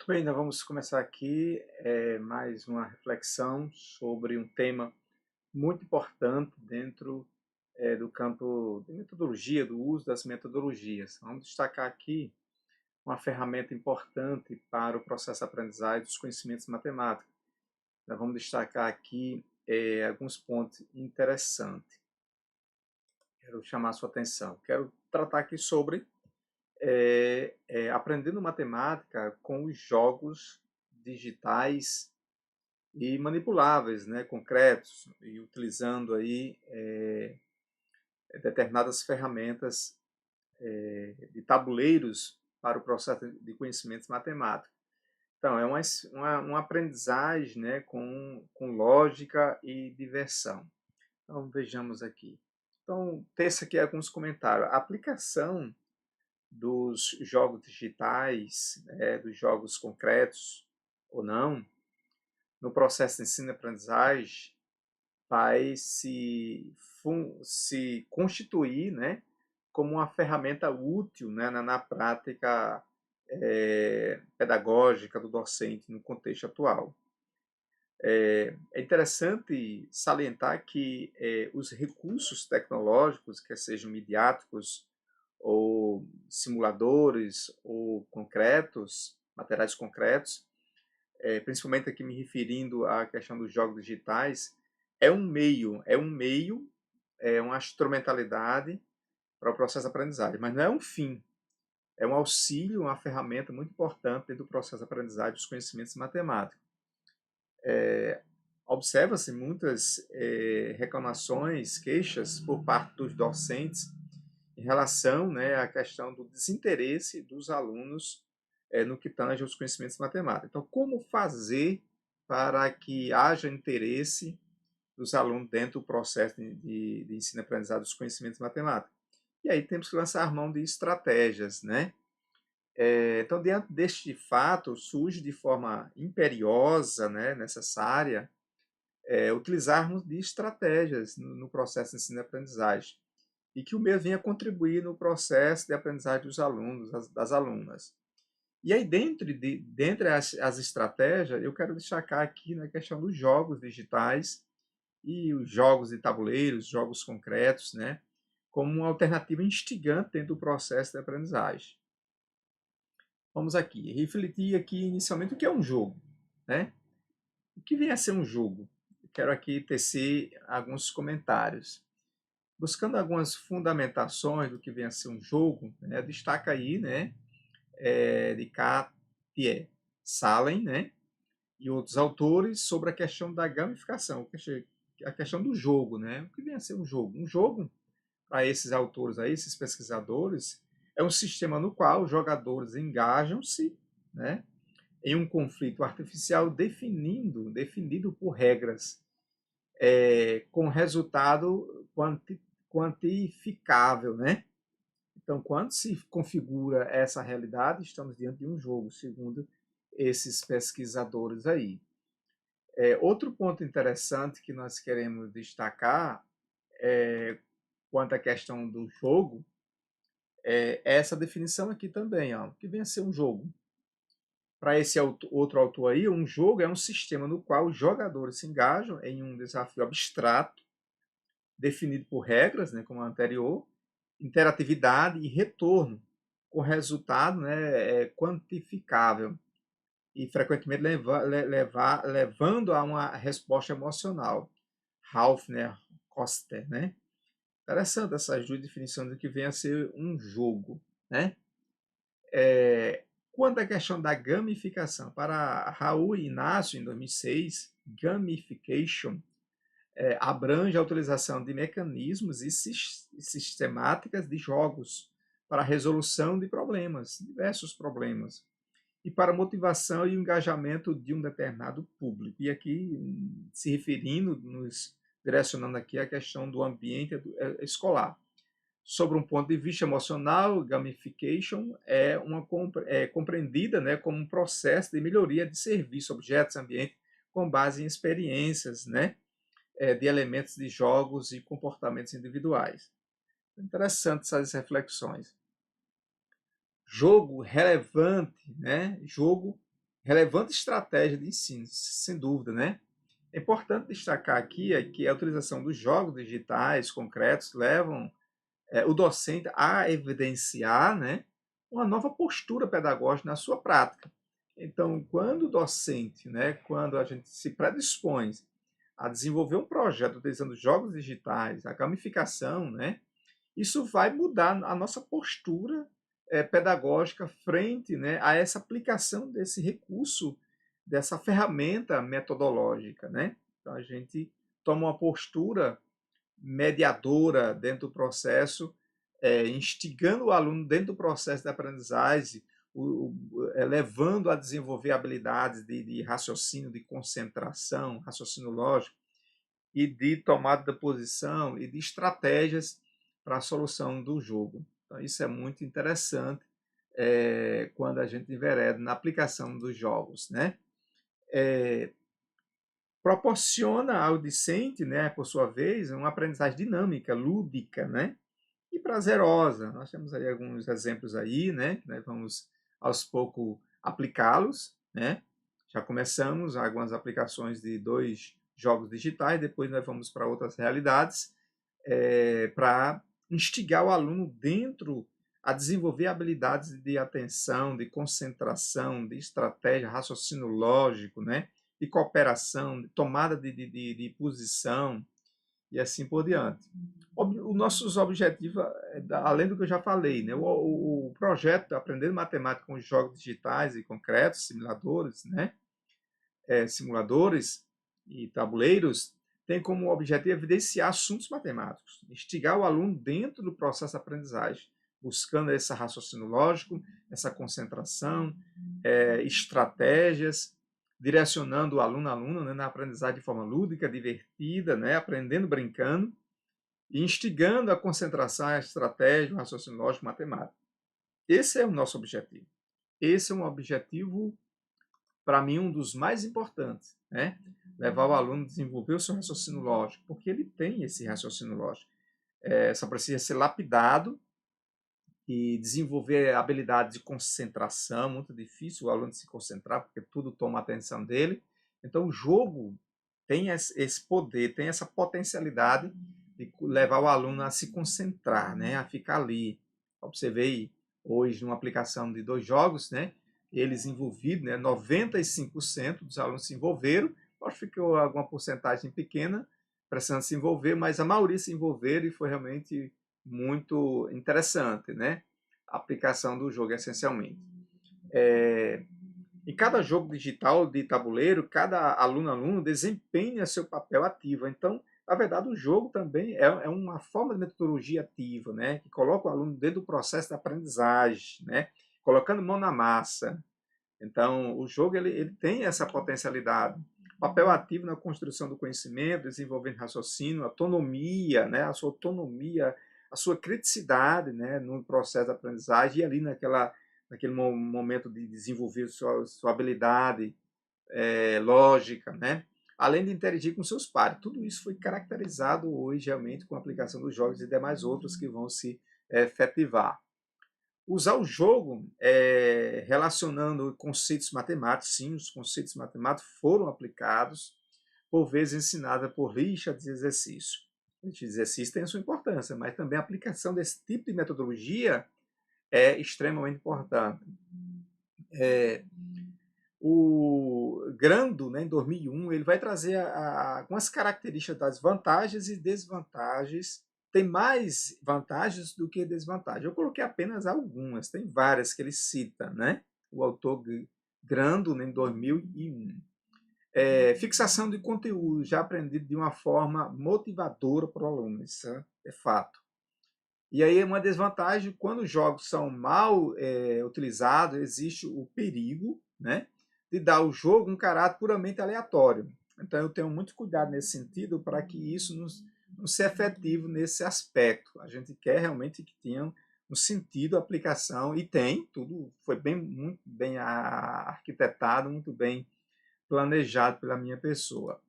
bem, nós vamos começar aqui mais uma reflexão sobre um tema muito importante dentro do campo de metodologia, do uso das metodologias. Vamos destacar aqui uma ferramenta importante para o processo de aprendizagem dos conhecimentos matemáticos. Nós vamos destacar aqui alguns pontos interessantes. Quero chamar a sua atenção. Quero tratar aqui sobre aprendendo matemática com os jogos digitais e manipuláveis, né, concretos, e utilizando aí determinadas ferramentas de tabuleiros para o processo de conhecimentos matemáticos. Então, é uma aprendizagem, né, com lógica e diversão. Então, vejamos aqui. Então, teça aqui alguns comentários. A aplicação dos jogos digitais, dos jogos concretos ou não, no processo de ensino-aprendizagem, vai se constituir, né, como uma ferramenta útil, né, na prática pedagógica do docente no contexto atual. É interessante salientar que os recursos tecnológicos, quer sejam midiáticos ou simuladores ou concretos, materiais concretos, principalmente aqui me referindo à questão dos jogos digitais, é uma instrumentalidade para o processo de aprendizagem, mas não é um fim, é um auxílio, uma ferramenta muito importante dentro do processo de aprendizagem dos conhecimentos matemáticos. Observa-se muitas reclamações, queixas por parte dos docentes em relação, né, à questão do desinteresse dos alunos no que tange aos conhecimentos matemáticos. Então, como fazer para que haja interesse dos alunos dentro do processo de ensino-aprendizagem dos conhecimentos matemáticos? E aí temos que lançar mão de estratégias, né? Então, diante deste fato, surge de forma imperiosa, né, necessária, utilizarmos de estratégias no processo de ensino-aprendizagem e que o mesmo venha contribuir no processo de aprendizagem dos alunos, das alunas. E aí, dentre as estratégias, eu quero destacar aqui na questão dos jogos digitais e os jogos de tabuleiros, jogos concretos, né, como uma alternativa instigante dentro do processo de aprendizagem. Vamos aqui, refletir aqui inicialmente o que é um jogo, né? O que vem a ser um jogo? Eu quero aqui tecer alguns comentários. Buscando algumas fundamentações do que vem a ser um jogo, né, destaca aí, né, de Katia Salen, né, e outros autores sobre a questão da gamificação, a questão do jogo, né, o que vem a ser um jogo? Um jogo, para esses autores aí, esses pesquisadores, é um sistema no qual os jogadores engajam-se, né, em um conflito artificial definido por regras, com resultado quantificável, né? Então, quando se configura essa realidade, estamos diante de um jogo, segundo esses pesquisadores aí. Outro ponto interessante que nós queremos destacar quanto à questão do jogo é essa definição aqui também, ó, que vem a ser um jogo. Para esse outro autor aí, um jogo é um sistema no qual os jogadores se engajam em um desafio abstrato, definido por regras, né, como a anterior, interatividade e retorno, com resultado, né, quantificável e frequentemente levando a uma resposta emocional. Ralph, né, Koster, né? Interessante essas duas definições do que vem a ser um jogo, né? Quanto à questão da gamificação, para Raul Inácio, em 2006, gamification abrange a utilização de mecanismos e sistemáticas de jogos para a resolução de problemas, diversos problemas, e para a motivação e o engajamento de um determinado público. E aqui, se referindo, nos direcionando aqui à questão do ambiente escolar. Sobre um ponto de vista emocional, gamification é compreendida, né, como um processo de melhoria de serviço, objetos, ambiente, com base em experiências, né, de elementos de jogos e comportamentos individuais. Interessante essas reflexões. Jogo relevante, né? Jogo relevante estratégia de ensino, sem dúvida, né? É importante destacar aqui que a utilização dos jogos digitais concretos levam o docente a evidenciar, né, uma nova postura pedagógica na sua prática. Então, quando o docente, né, quando a gente se predispõe a desenvolver um projeto utilizando jogos digitais, a gamificação, né, isso vai mudar a nossa postura pedagógica frente, né, a essa aplicação desse recurso, dessa ferramenta metodológica, né? Então a gente toma uma postura mediadora dentro do processo, instigando o aluno dentro do processo de aprendizagem, levando a desenvolver habilidades de raciocínio, de concentração, raciocínio lógico, e de tomada de posição e de estratégias para a solução do jogo. Então, isso é muito interessante quando a gente envereda na aplicação dos jogos, né? Proporciona ao discente, né, por sua vez, uma aprendizagem dinâmica, lúdica, né, e prazerosa. Nós temos aí alguns exemplos aí, né, que nós vamos aos poucos aplicá-los, né? Já começamos algumas aplicações de 2 jogos digitais, depois nós vamos para outras realidades, para instigar o aluno dentro a desenvolver habilidades de atenção, de concentração, de estratégia, raciocínio lógico, né? De cooperação, de tomada de posição e assim por diante. Os nossos objetivos, além do que eu já falei, né? O projeto Aprendendo Matemática com Jogos Digitais e Concretos, simuladores, né? Simuladores e tabuleiros, tem como objetivo evidenciar assuntos matemáticos, instigar o aluno dentro do processo de aprendizagem, buscando esse raciocínio lógico, essa concentração, estratégias, direcionando o aluno, né, na aprendizagem de forma lúdica, divertida, né, aprendendo brincando, e instigando a concentração, a estratégia, o raciocínio lógico matemático. Esse é o nosso objetivo. Esse é um objetivo, para mim, um dos mais importantes, né? Levar o aluno a desenvolver o seu raciocínio lógico, porque ele tem esse raciocínio lógico. Só precisa ser lapidado e desenvolver habilidades de concentração, muito difícil o aluno se concentrar, porque tudo toma a atenção dele. Então, o jogo tem esse poder, tem essa potencialidade de levar o aluno a se concentrar, né? A ficar ali. Observei hoje numa aplicação de 2 jogos, né? Eles envolvidos, né? 95% dos alunos se envolveram, acho que ficou alguma porcentagem pequena precisando se envolver, mas a maioria se envolveram e foi realmente muito interessante, né? A aplicação do jogo, essencialmente. Em cada jogo digital de tabuleiro, cada aluno desempenha seu papel ativo. Então, na verdade, o jogo também é uma forma de metodologia ativa, né? Que coloca o aluno dentro do processo de aprendizagem, né? Colocando mão na massa. Então, o jogo ele tem essa potencialidade. Papel ativo na construção do conhecimento, desenvolvendo raciocínio, autonomia, né? A sua autonomia, a sua criticidade, né? No processo de aprendizagem e ali naquele momento de desenvolver sua habilidade lógica, né? Além de interagir com seus pares. Tudo isso foi caracterizado hoje realmente com a aplicação dos jogos e demais outros que vão se efetivar. Usar o jogo relacionando conceitos matemáticos, sim, os conceitos matemáticos foram aplicados, por vezes ensinada por lixas de exercício. Lixas de exercício tem a sua importância, mas também a aplicação desse tipo de metodologia é extremamente importante. O Grando, né, em 2001, ele vai trazer algumas características das vantagens e desvantagens. Tem mais vantagens do que desvantagens. Eu coloquei apenas algumas, tem várias que ele cita, né? O autor Grando, né, em 2001. Fixação de conteúdo, já aprendido de uma forma motivadora para o aluno, isso é fato. E aí uma desvantagem, quando os jogos são mal utilizados, existe o perigo, né, de dar ao jogo um caráter puramente aleatório. Então eu tenho muito cuidado nesse sentido para que isso não seja efetivo nesse aspecto. A gente quer realmente que tenha um sentido, aplicação, e tem, tudo foi muito bem arquitetado, muito bem planejado pela minha pessoa.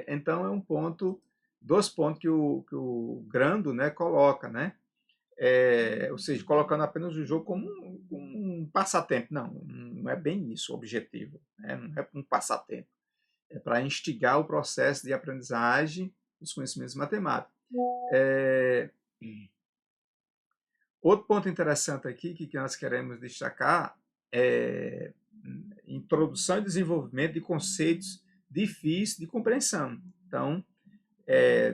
Então é um ponto, 2 pontos que o Grando, né, coloca, né? Ou seja, colocando apenas o jogo como um passatempo. Não, não é bem isso o objetivo, né? Não é um passatempo, é para instigar o processo de aprendizagem dos conhecimentos matemáticos. É, Outro ponto interessante aqui que nós queremos destacar é introdução e desenvolvimento de conceitos difíceis de compreensão. Então,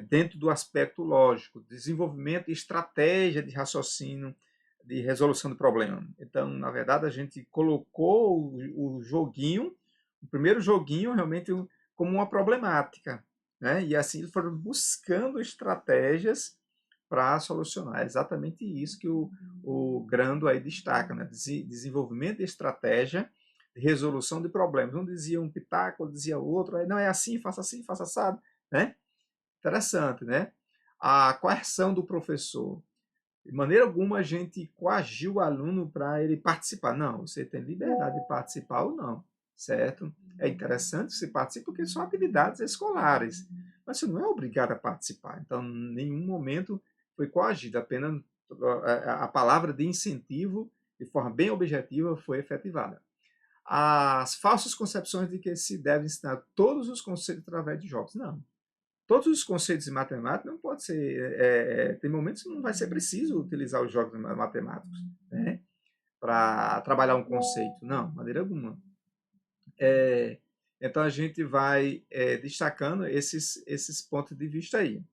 dentro do aspecto lógico, desenvolvimento e estratégia de raciocínio, de resolução do problema. Então, na verdade, a gente colocou o joguinho, o primeiro joguinho, realmente como uma problemática, né? E assim eles foram buscando estratégias para solucionar. É exatamente isso que o Grando aí destaca, né? Desenvolvimento de estratégia de resolução de problemas. Um dizia um pitaco, dizia outro, aí não é assim, faça assado, né? Interessante, né? A coerção do professor. De maneira alguma a gente coagiu o aluno para ele participar. Não, você tem liberdade de participar ou não, certo? É interessante que você participe porque são atividades escolares, mas você não é obrigado a participar. Então, em nenhum momento foi coagido, apenas a palavra de incentivo, de forma bem objetiva, foi efetivada. As falsas concepções de que se deve ensinar todos os conceitos através de jogos. Não. Todos os conceitos de matemática não pode ser. Tem momentos que não vai ser preciso utilizar os jogos matemáticos, né, para trabalhar um conceito. Não, de maneira alguma. Então a gente vai destacando esses pontos de vista aí,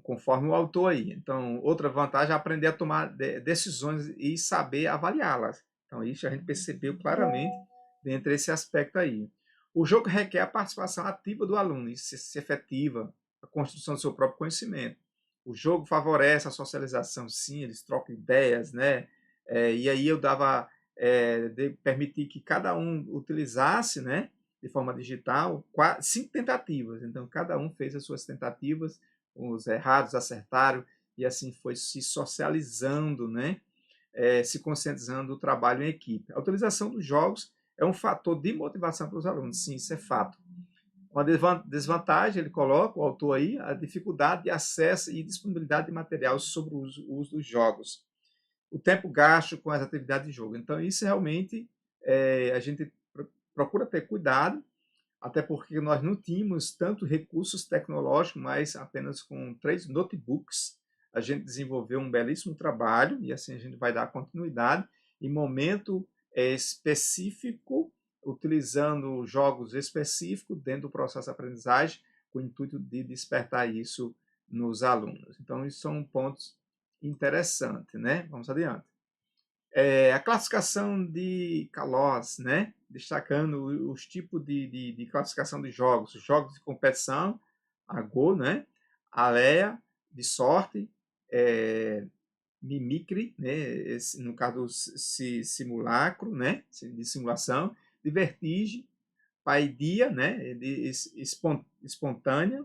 conforme o autor aí. Então, outra vantagem é aprender a tomar decisões e saber avaliá-las. Então, isso a gente percebeu claramente dentro desse aspecto aí. O jogo requer a participação ativa do aluno, isso se efetiva, a construção do seu próprio conhecimento. O jogo favorece a socialização, sim, eles trocam ideias, né? E aí eu dava, permitir que cada um utilizasse, né, de forma digital, 5 tentativas. Então, cada um fez as suas tentativas, os errados acertaram, e assim foi se socializando, né? Se conscientizando do trabalho em equipe. A utilização dos jogos é um fator de motivação para os alunos, sim, isso é fato. Uma desvantagem, ele coloca, o autor aí, a dificuldade de acesso e disponibilidade de material sobre o uso dos jogos. O tempo gasto com as atividades de jogo. Então, isso realmente a gente procura ter cuidado, até porque nós não tínhamos tanto recursos tecnológicos, mas apenas com 3 notebooks a gente desenvolveu um belíssimo trabalho, e assim a gente vai dar continuidade em momento específico, utilizando jogos específicos dentro do processo de aprendizagem, com o intuito de despertar isso nos alunos. Então, isso são pontos interessantes, né? Vamos adiante. A classificação de Kalós, né? Destacando os tipos de classificação de jogos. Jogos de competição, a Go, né? Alea, de sorte, mimicry, né? No caso do simulacro, né? De simulação, de vertigem, paidia, né? De espontânea,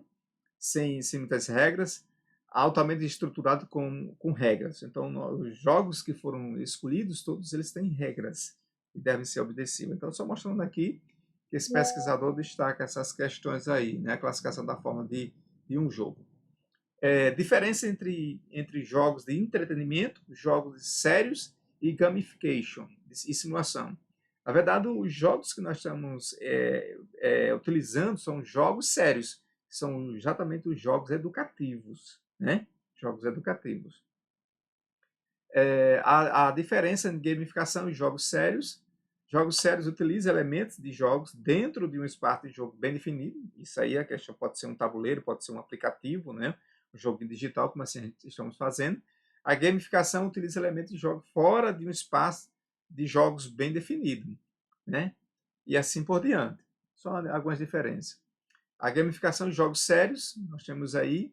sem muitas regras, altamente estruturado com regras. Então, os jogos que foram escolhidos, todos eles têm regras e devem ser obedecidos. Então, só mostrando aqui que esse pesquisador destaca essas questões aí, né? A classificação da forma de um jogo. Diferença entre jogos de entretenimento, jogos sérios e gamification, e simulação. Na verdade, os jogos que nós estamos utilizando são jogos sérios, são exatamente os jogos educativos, né? Jogos educativos. A diferença em gamificação e jogos sérios utilizam elementos de jogos dentro de um espaço de jogo bem definido. Isso aí a questão pode ser um tabuleiro, pode ser um aplicativo, né? Um jogo digital, como assim estamos fazendo. A gamificação utiliza elementos de jogo fora de um espaço de jogos bem definido, né? E assim por diante. Só algumas diferenças. A gamificação de jogos sérios, nós temos aí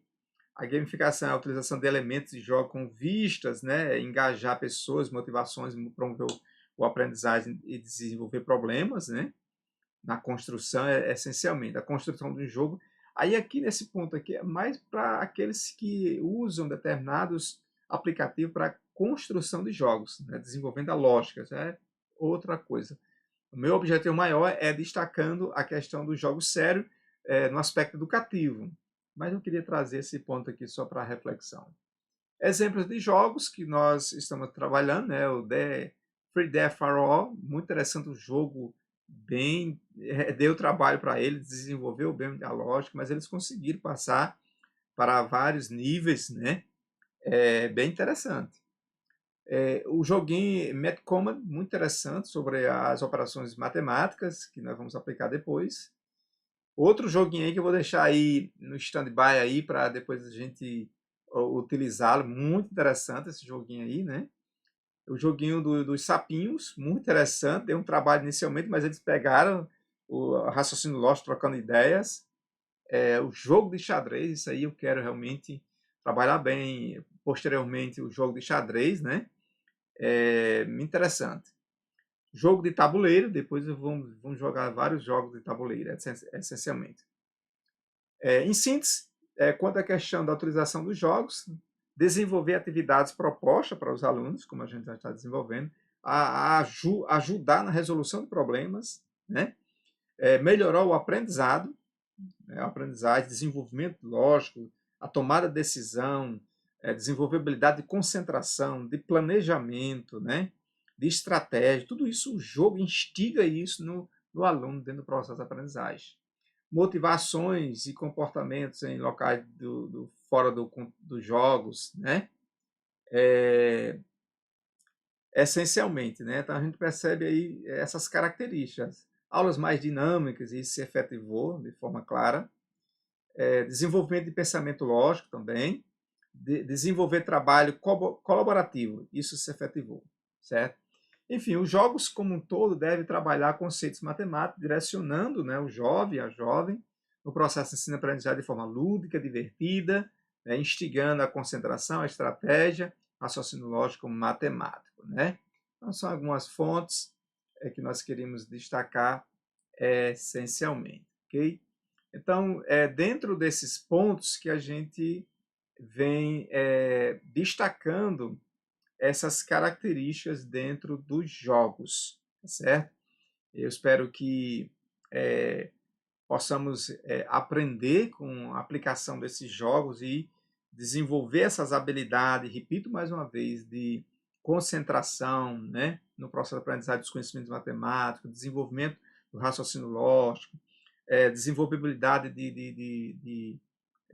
a gamificação é a utilização de elementos de jogo com vistas, né, engajar pessoas, motivações, promover o aprendizagem e desenvolver problemas, né, na construção, essencialmente. A construção de um jogo. Aí aqui nesse ponto aqui é mais para aqueles que usam determinados aplicativos para construção de jogos, né, desenvolvendo a lógica, é outra coisa. O meu objetivo maior é destacando a questão do jogo sério no aspecto educativo, mas eu queria trazer esse ponto aqui só para reflexão. Exemplos de jogos que nós estamos trabalhando, né? O The Free Death for All, muito interessante o jogo, bem, deu trabalho para eles, desenvolveu bem a lógica, mas eles conseguiram passar para vários níveis, né? É bem interessante. O joguinho Met Command, muito interessante, sobre as operações matemáticas, que nós vamos aplicar depois. Outro joguinho aí que eu vou deixar aí no stand-by aí, para depois a gente utilizá-lo, muito interessante esse joguinho aí, né? O joguinho dos sapinhos, muito interessante, deu um trabalho inicialmente, mas eles pegaram o raciocínio lógico, trocando ideias. O jogo de xadrez, isso aí eu quero realmente trabalhar bem posteriormente, o jogo de xadrez, né? Interessante. Jogo de tabuleiro, depois vamos jogar vários jogos de tabuleiro, essencialmente. Em síntese, quanto à questão da utilização dos jogos, desenvolver atividades propostas para os alunos, como a gente já está desenvolvendo, ajudar na resolução de problemas, né? Melhorar o aprendizado, né? A aprendizagem, desenvolvimento lógico, a tomada de decisão, desenvolver habilidade de concentração, de planejamento, né? De estratégia, tudo isso o jogo instiga isso no aluno dentro do processo de aprendizagem. Motivações e comportamentos em locais fora dos jogos, né? Essencialmente, né? Então a gente percebe aí essas características. Aulas mais dinâmicas, isso se efetivou de forma clara. Desenvolvimento de pensamento lógico também. Desenvolver trabalho colaborativo, isso se efetivou, certo? Enfim, os jogos como um todo devem trabalhar conceitos matemáticos, direcionando, né, o jovem, a jovem, no processo de ensino-aprendizagem de forma lúdica, divertida, né, instigando a concentração, a estratégia, raciocínio lógico matemático, né? Então, são algumas fontes que nós queríamos destacar essencialmente, ok? Então, dentro desses pontos que a gente vem destacando essas características dentro dos jogos, certo? Eu espero que possamos aprender com a aplicação desses jogos e desenvolver essas habilidades, repito mais uma vez, de concentração, né, no processo de aprendizagem dos conhecimentos matemáticos, desenvolvimento do raciocínio lógico, desenvolvibilidade de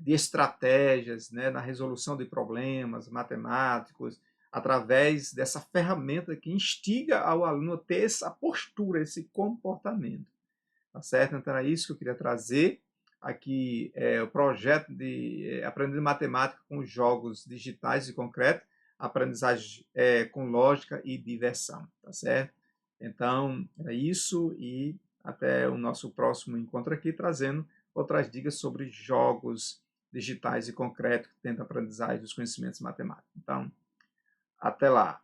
estratégias, né, na resolução de problemas matemáticos, através dessa ferramenta que instiga ao aluno a ter essa postura, esse comportamento. Tá certo? Então, é isso que eu queria trazer aqui, o projeto de aprender matemática com jogos digitais e concretos, aprendizagem com lógica e diversão. Tá certo? Então, é isso e até o nosso próximo encontro aqui, trazendo outras dicas sobre jogos digitais e concretos que tentam a aprendizagem dos conhecimentos matemáticos. Então, até lá!